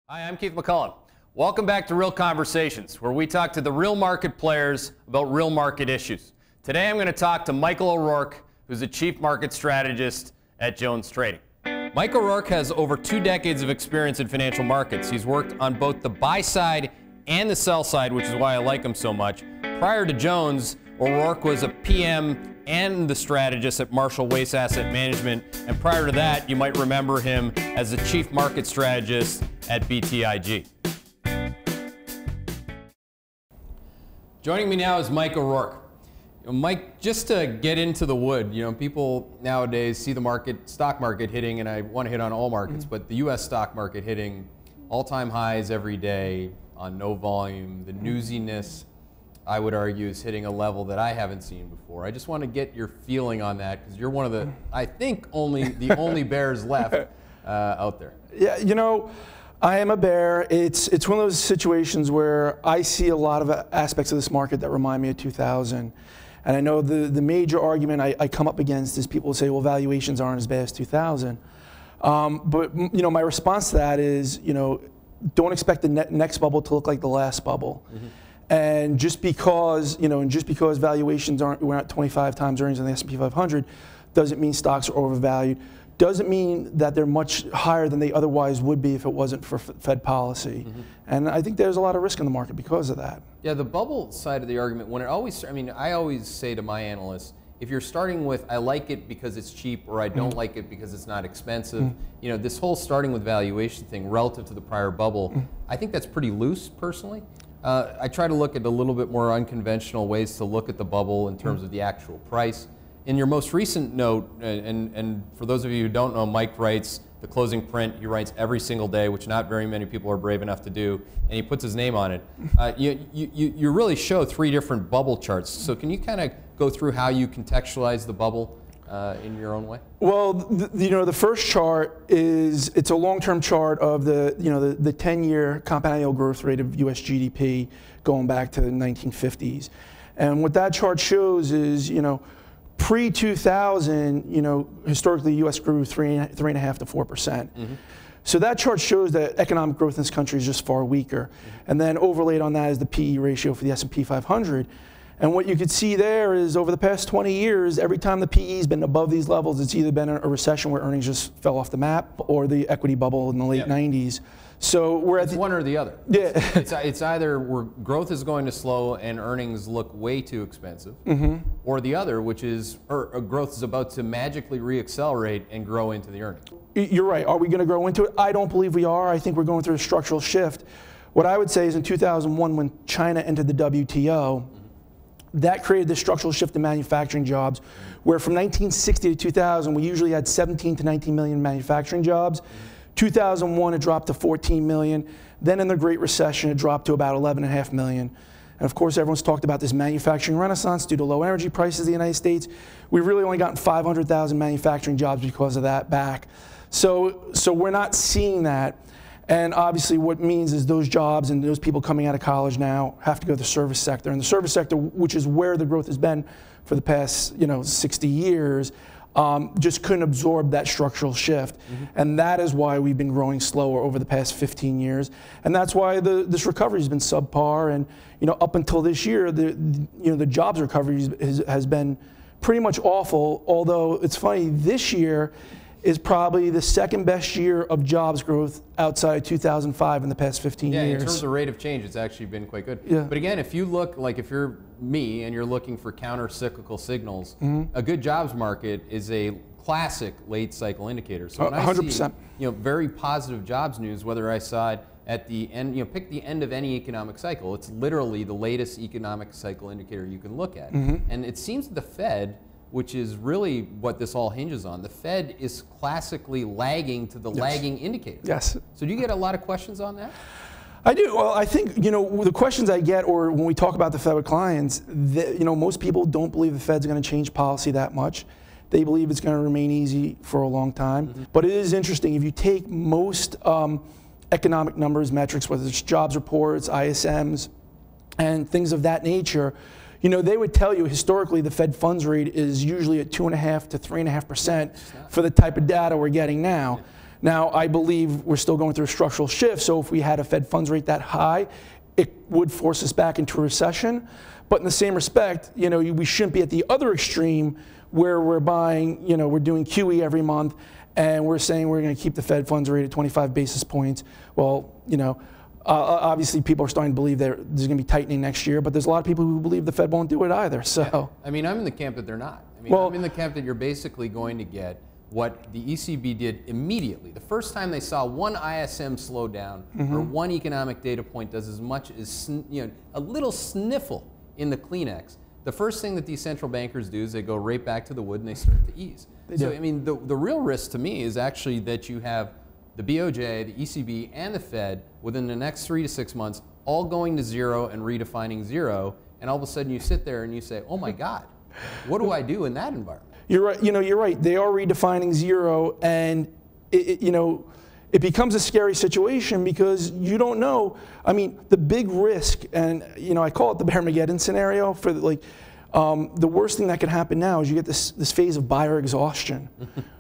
Hi, I'm Keith McCullough. Welcome back to Real Conversations, where we talk to the real market players about real market issues. Today I'm going to talk to Michael O'Rourke, who's the Chief Market Strategist at JonesTrading. Mike O'Rourke has over 2 decades of experience in financial markets. He's worked on both the buy side and the sell side, which is why I like him so much. Prior to Jones, O'Rourke was a PM and the strategist at Marshall Wace Asset Management, and prior to that, you might remember him as the Chief Market Strategist at BTIG. Joining me now is Mike O'Rourke. Mike, just to get into the wood, people nowadays see the stock market hitting, and I want to hit on all markets, but the U.S. stock market hitting all-time highs every day on no volume. The newsiness, I would argue, is hitting a level that I haven't seen before. I just want to get your feeling on that, because you're one of the, I think, the only bears left out there. Yeah, I am a bear. It's one of those situations where I see a lot of aspects of this market that remind me of 2000. And I know the major argument I come up against is people say, well, valuations aren't as bad as 2000. But my response to that is, don't expect the next bubble to look like the last bubble. Mm-hmm. And just because valuations we're at 25 times earnings on the S&P 500, doesn't mean stocks are overvalued. Doesn't mean that they're much higher than they otherwise would be if it wasn't for Fed policy. Mm-hmm. And I think there's a lot of risk in the market because of that. Yeah, the bubble side of the argument, I always say to my analysts, if you're starting with, I like it because it's cheap, or I don't like it because it's not expensive, this whole starting with valuation thing relative to the prior bubble, I think that's pretty loose, personally. I try to look at a little bit more unconventional ways to look at the bubble in terms of the actual price. In your most recent note, and for those of you who don't know, Mike writes the closing print. He writes every single day, which not very many people are brave enough to do, and he puts his name on it. You really show 3 different bubble charts. So can you kind of go through how you contextualize the bubble in your own way? Well, the first chart it's a long-term chart of the 10-year compound annual growth rate of U.S. GDP going back to the 1950s, and what that chart shows is pre-2000, historically, the U.S. grew 3.5% to 4%. Mm-hmm. So that chart shows that economic growth in this country is just far weaker. Mm-hmm. And then overlaid on that is the PE ratio for the S&P 500. And what you could see there is over the past 20 years, every time the PE has been above these levels, it's either been a recession where earnings just fell off the map, or the equity bubble in the late 90s. So we're at one or the other. Yeah. It's either where growth is going to slow and earnings look way too expensive, or the other, which is growth is about to magically reaccelerate and grow into the earnings. You're right. Are we going to grow into it? I don't believe we are. I think we're going through a structural shift. What I would say is in 2001, when China entered the WTO, that created this structural shift in manufacturing jobs, where from 1960 to 2000, we usually had 17 to 19 million manufacturing jobs. 2001, it dropped to 14 million. Then in the Great Recession, it dropped to about 11.5 million. And of course, everyone's talked about this manufacturing renaissance due to low energy prices in the United States. We've really only gotten 500,000 manufacturing jobs because of that back. So we're not seeing that. And obviously what it means is those jobs and those people coming out of college now have to go to the service sector. And the service sector, which is where the growth has been for the past 60 years, just couldn't absorb that structural shift. And that is why we've been growing slower over the past 15 years. And that's why this recovery has been subpar. And up until this year, the jobs recovery has been pretty much awful. Although it's funny, this year is probably the second best year of jobs growth outside of 2005 in the past 15 years. Yeah, in terms of rate of change, it's actually been quite good. Yeah. But again, if you look, if you're me and you're looking for counter-cyclical signals, a good jobs market is a classic late cycle indicator. So when 100%. I see very positive jobs news, whether I saw it at the end, pick the end of any economic cycle, it's literally the latest economic cycle indicator you can look at. And it seems that the Fed, which is really what this all hinges on, the Fed is classically lagging to the lagging indicator. Yes. So do you get a lot of questions on that? I do. Well, I think, the questions I get, or when we talk about the Fed with clients, most people don't believe the Fed's going to change policy that much. They believe it's going to remain easy for a long time. But it is interesting, if you take most economic numbers, metrics, whether it's jobs reports, ISMs, and things of that nature, they would tell you historically the Fed funds rate is usually at 2.5% to 3.5% for the type of data we're getting now. Now, I believe we're still going through a structural shift, so if we had a Fed funds rate that high, it would force us back into a recession. But in the same respect, we shouldn't be at the other extreme where we're buying, we're doing QE every month, and we're saying we're going to keep the Fed funds rate at 25 basis points. Well, obviously people are starting to believe there's going to be tightening next year, but there's a lot of people who believe the Fed won't do it either. So, yeah. I mean, I'm in the camp that they're not. I'm in the camp that you're basically going to get what the ECB did immediately. The first time they saw one ISM slow down or one economic data point does as much as a little sniffle in the Kleenex, the first thing that these central bankers do is they go right back to the wood and they start to ease. So I mean, the real risk to me is actually that you have the BOJ, the ECB, and the Fed within the next 3 to 6 months all going to zero and redefining zero, and all of a sudden you sit there and you say, oh my God, what do I do in that environment? You're right. You're right. They are redefining zero, and it becomes a scary situation because you don't know. I mean, the big risk, and I call it the Bear-Mageddon scenario. For the worst thing that can happen now is you get this phase of buyer exhaustion,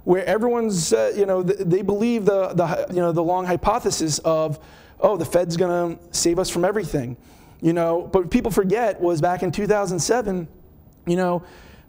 where everyone's they believe the long hypothesis of, oh, the Fed's going to save us from everything, But what people forget was back in 2007,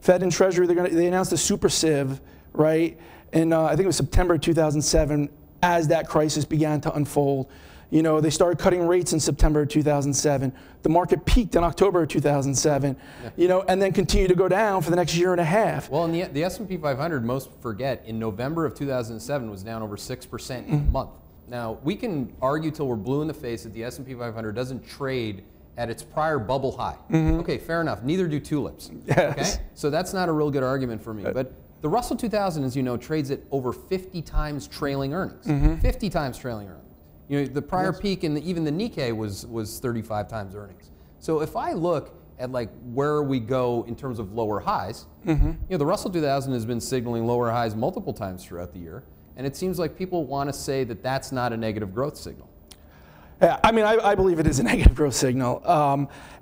Fed and Treasury, they announced a super sieve, right? And I think it was September 2007, as that crisis began to unfold. They started cutting rates in September 2007. The market peaked in October 2007, and then continued to go down for the next year and a half. Well, and the S&P 500, most forget, in November of 2007 was down over 6% in a month. Now, we can argue till we're blue in the face that the S&P 500 doesn't trade at its prior bubble high. Okay, fair enough. Neither do tulips. Yes. Okay? So that's not a real good argument for me. But the Russell 2000, as you know, trades at over 50 times trailing earnings. 50 times trailing earnings. The prior peak in even the Nikkei was 35 times earnings. So if I look at where we go in terms of lower highs, the Russell 2000 has been signaling lower highs multiple times throughout the year, and it seems like people want to say that that's not a negative growth signal. Yeah, I mean, I believe it is a negative growth signal.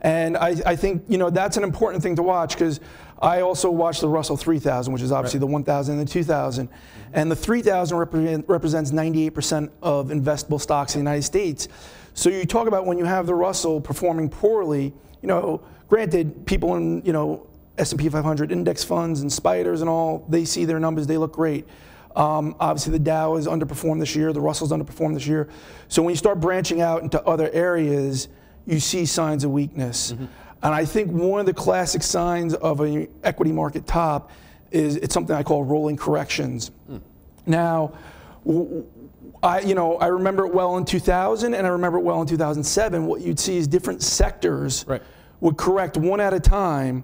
And I think, that's an important thing to watch because I also watch the Russell 3000, which is obviously the 1000 and the 2000. And the 3000 represents 98% of investable stocks in the United States. So you talk about when you have the Russell performing poorly, granted, people in, S&P 500 index funds and spiders and all, they see their numbers, they look great. Obviously, the Dow has underperformed this year. The Russell's underperformed this year. So when you start branching out into other areas, you see signs of weakness. And I think one of the classic signs of an equity market top is it's something I call rolling corrections. Now, I remember it well in 2000, and I remember it well in 2007. What you'd see is different sectors would correct one at a time.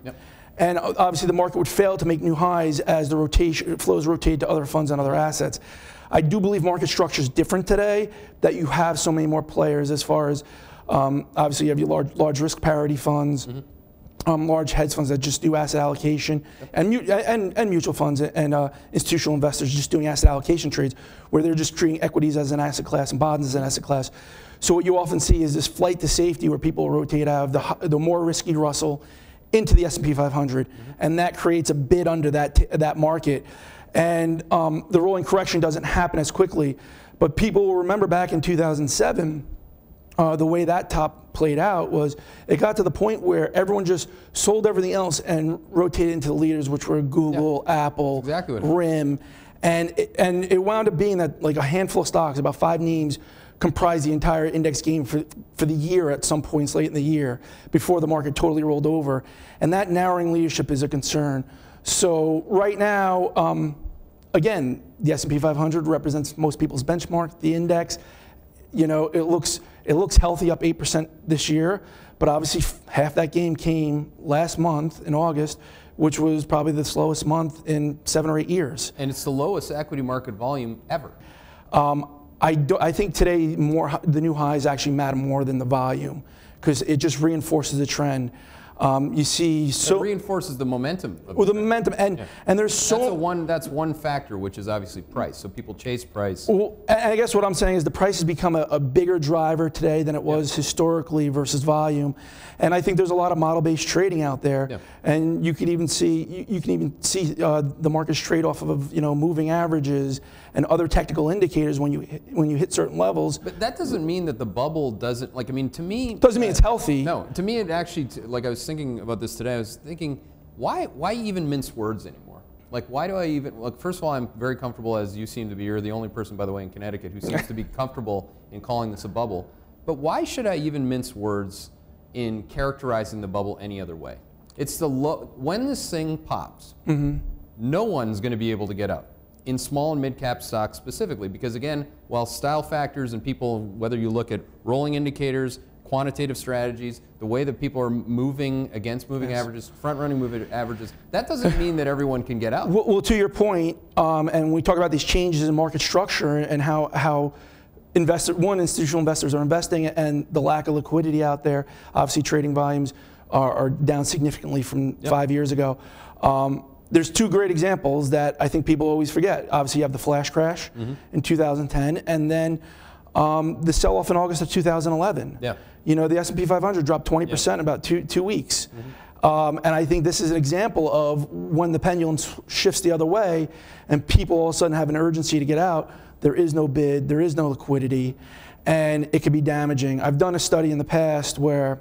And obviously the market would fail to make new highs as the flows rotate to other funds and other assets. I do believe market structure is different today, that you have so many more players as far as, obviously you have your large risk parity funds, large hedge funds that just do asset allocation, and mutual funds and institutional investors just doing asset allocation trades, where they're just treating equities as an asset class and bonds as an asset class. So what you often see is this flight to safety where people rotate out of the more risky Russell into the S&P 500, and that creates a bid under that market. And the rolling correction doesn't happen as quickly, but people will remember back in 2007, the way that top played out was it got to the point where everyone just sold everything else and rotated into the leaders, which were Google, Apple, RIM, and it wound up being that a handful of stocks, about 5 names, comprise the entire index gain for the year at some points late in the year before the market totally rolled over. And that narrowing leadership is a concern. So right now, again, the S&P 500 represents most people's benchmark. The index, it looks healthy, up 8% this year, but obviously half that gain came last month in August, which was probably the slowest month in 7 or 8 years. And it's the lowest equity market volume ever. I think today the new highs actually matter more than the volume because it just reinforces the trend. You see, so it reinforces the momentum. Well, the momentum, and there's so that's one factor, which is obviously price. So people chase price. Well, and I guess what I'm saying is the price has become a bigger driver today than it was historically versus volume, and I think there's a lot of model-based trading out there, and you can even see the markets trade off of moving averages and other technical indicators when you hit certain levels. But that doesn't mean that the bubble doesn't, like, I mean, to me, doesn't mean it's healthy. No, to me it actually, like I was thinking about this today, I was thinking, why even mince words anymore? Like, why do I even, look, first of all, I'm very comfortable, as you seem to be. You're the only person, by the way, in Connecticut who seems to be comfortable in calling this a bubble. But why should I even mince words in characterizing the bubble any other way? It's when this thing pops, no one's going to be able to get up. In small and mid-cap stocks specifically, because again, while style factors and people, whether you look at rolling indicators, quantitative strategies, the way that people are moving against moving averages, front-running moving averages, that doesn't mean that everyone can get out. Well, to your point, and we talk about these changes in market structure and how institutional investors are investing, and the lack of liquidity out there. Obviously, trading volumes are down significantly from 5 years ago. There's two great examples that I think people always forget. Obviously, you have the flash crash in 2010, and then the sell-off in August of 2011. Yeah. The S&P 500 dropped 20% in about two weeks. And I think this is an example of when the pendulum shifts the other way and people all of a sudden have an urgency to get out. There is no bid, there is no liquidity, and it could be damaging. I've done a study in the past where,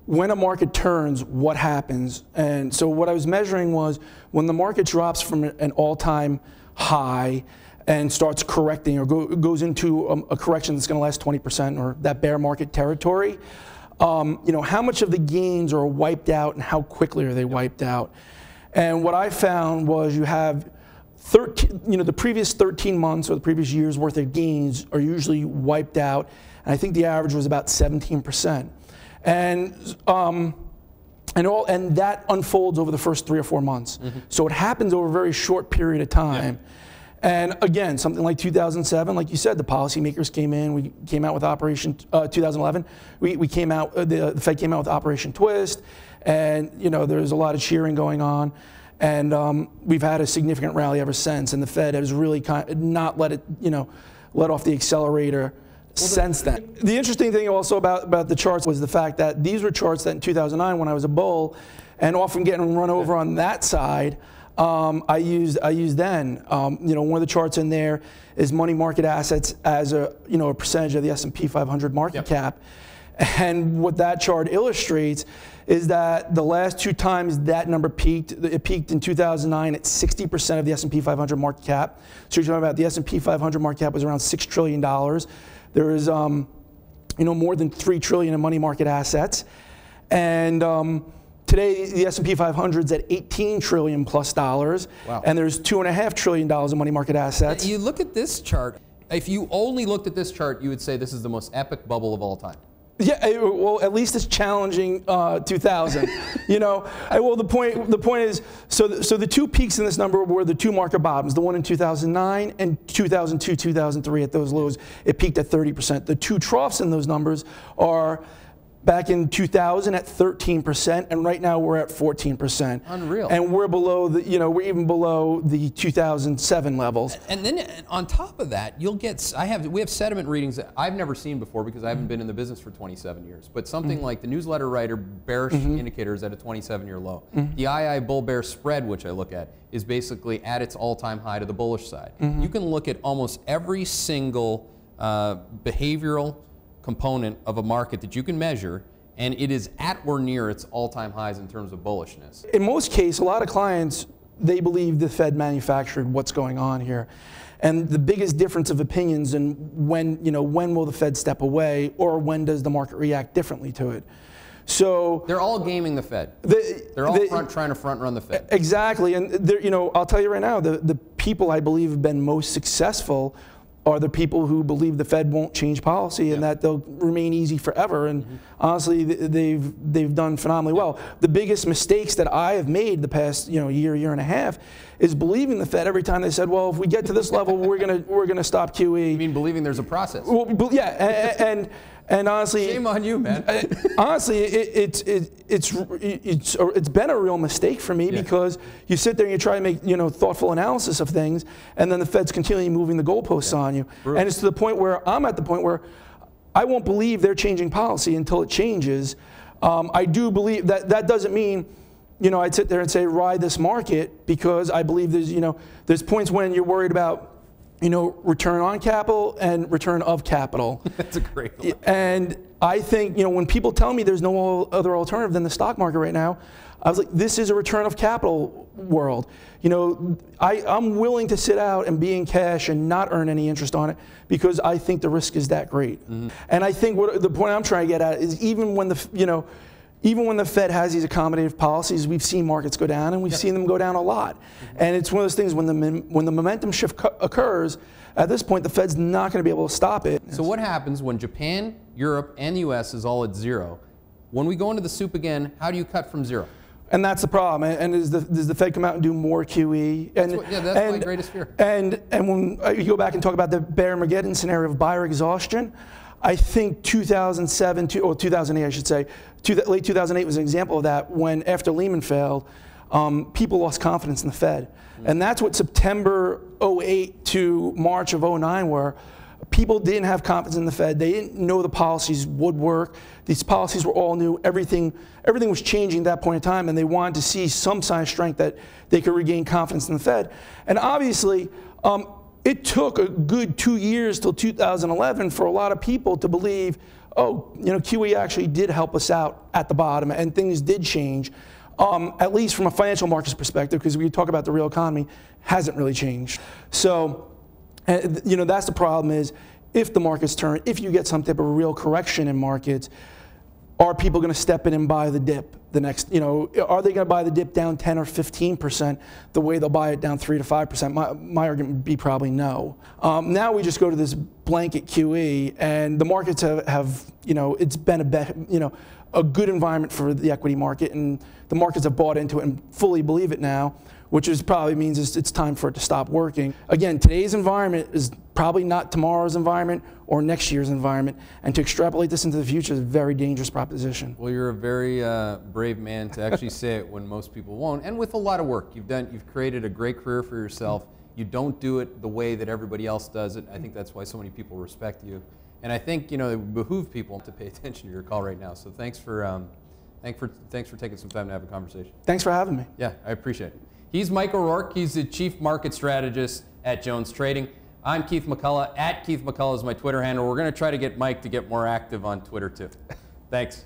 when a market turns, what happens? And so what I was measuring was when the market drops from an all-time high and starts correcting or goes into a correction that's going to last 20% or that bear market territory, how much of the gains are wiped out and how quickly are they wiped out? And what I found was you have the previous 13 months or the previous year's worth of gains are usually wiped out, and I think the average was about 17%. And that unfolds over the first 3 or 4 months. So it happens over a very short period of time. And again, something like 2007, like you said, the policymakers came in. We came out with Operation 2011. We came out. The Fed came out with Operation Twist, and there's a lot of cheering going on. And we've had a significant rally ever since. And the Fed has really not let off the accelerator. Since then. The interesting thing also about the charts was the fact that these were charts that in 2009 when I was a bull and often getting run over on that side, I used then. One of the charts in there is money market assets as a percentage of the S&P 500 market cap. And what that chart illustrates is that the last 2 times that number peaked, it peaked in 2009 at 60% of the S&P 500 market cap. So you're talking about the S&P 500 market cap was around $6 trillion. There is, more than $3 trillion in money market assets, and today the S&P 500 is at $18 trillion plus dollars, and there's $2.5 trillion in money market assets. You look at this chart. If you only looked at this chart, you would say this is the most epic bubble of all time. Yeah, well, at least it's challenging 2000. Well, the point is, so the 2 peaks in this number were the 2 market bottoms, the one in 2009 and 2002, 2003 at those lows. It peaked at 30%. The 2 troughs in those numbers are back in 2000 at 13%, and right now we're at 14%. Unreal. And we're below we're even below the 2007 levels. And then on top of that, you'll get, we have sediment readings that I've never seen before because I haven't been in the business for 27 years. But something like the newsletter writer bearish indicator is at a 27-year low. The II bull-bear spread, which I look at, is basically at its all-time high to the bullish side. You can look at almost every single behavioral component of a market that you can measure, and it is at or near its all-time highs in terms of bullishness. In most cases, a lot of clients, they believe the Fed manufactured what's going on here. And the biggest difference of opinions in when will the Fed step away, or when does the market react differently to it. So they're all gaming the Fed. They're all trying to front run the Fed. Exactly, and I'll tell you right now, the people I believe have been most successful are the people who believe the Fed won't change policy and that they'll remain easy forever. And honestly, they've done phenomenally well. The biggest mistakes that I have made the past year and a half is believing the Fed every time they said, well, if we get to this level, we're gonna stop QE. You mean believing there's a process? Well, yeah, And honestly, shame on you, man. Honestly, it's been a real mistake for me because you sit there and you try to make thoughtful analysis of things, and then the Fed's continually moving the goalposts on you. Brutal. And it's to the point where I'm at the point where I won't believe they're changing policy until it changes. I do believe that doesn't mean I'd sit there and say ride this market, because I believe there's points when you're worried about return on capital and return of capital. That's a great one. And I think, when people tell me there's no other alternative than the stock market right now, I was like, this is a return of capital world. I'm willing to sit out and be in cash and not earn any interest on it because I think the risk is that great. Mm-hmm. And I think the point I'm trying to get at is even when the Fed has these accommodative policies, we've seen markets go down, and we've seen them go down a lot. Mm-hmm. And it's one of those things, when the momentum shift occurs, at this point, the Fed's not going to be able to stop it. So what happens when Japan, Europe, and the US is all at zero? When we go into the soup again, how do you cut from zero? And that's the problem. And does the Fed come out and do more QE? And, that's my greatest fear. And when you go back and talk about the Bear-Mageddon scenario of buyer exhaustion, I think 2007, or 2008, I should say, late 2008 was an example of that, when after Lehman failed, people lost confidence in the Fed. Mm-hmm. And that's what September 08 to March of 09 were. People didn't have confidence in the Fed. They didn't know the policies would work. These policies were all new. Everything was changing at that point in time, and they wanted to see some sign of strength that they could regain confidence in the Fed. And obviously, it took a good 2 years till 2011 for a lot of people to believe, QE actually did help us out at the bottom, and things did change, at least from a financial markets perspective, because we talk about the real economy, hasn't really changed. So, that's the problem is, if the markets turn, if you get some type of real correction in markets, are people going to step in and buy the dip the next, are they going to buy the dip down 10 or 15% the way they'll buy it down 3 to 5%? My argument would be probably no. Now we just go to this blanket QE, and the markets have it's been a good environment for the equity market, and the markets have bought into it and fully believe it now, which probably means it's time for it to stop working. Again, today's environment is probably not tomorrow's environment or next year's environment, and to extrapolate this into the future is a very dangerous proposition. Well, you're a very brave man to actually say it when most people won't, and with a lot of work. You've created a great career for yourself. You don't do it the way that everybody else does it. I think that's why so many people respect you. And I think it would behoove people to pay attention to your call right now. So thanks for taking some time to have a conversation. Thanks for having me. Yeah, I appreciate it. He's Mike O'Rourke. He's the Chief Market Strategist at JonesTrading. I'm Keith McCullough. @Keith McCullough is my Twitter handle. We're going to try to get Mike to get more active on Twitter too. Thanks.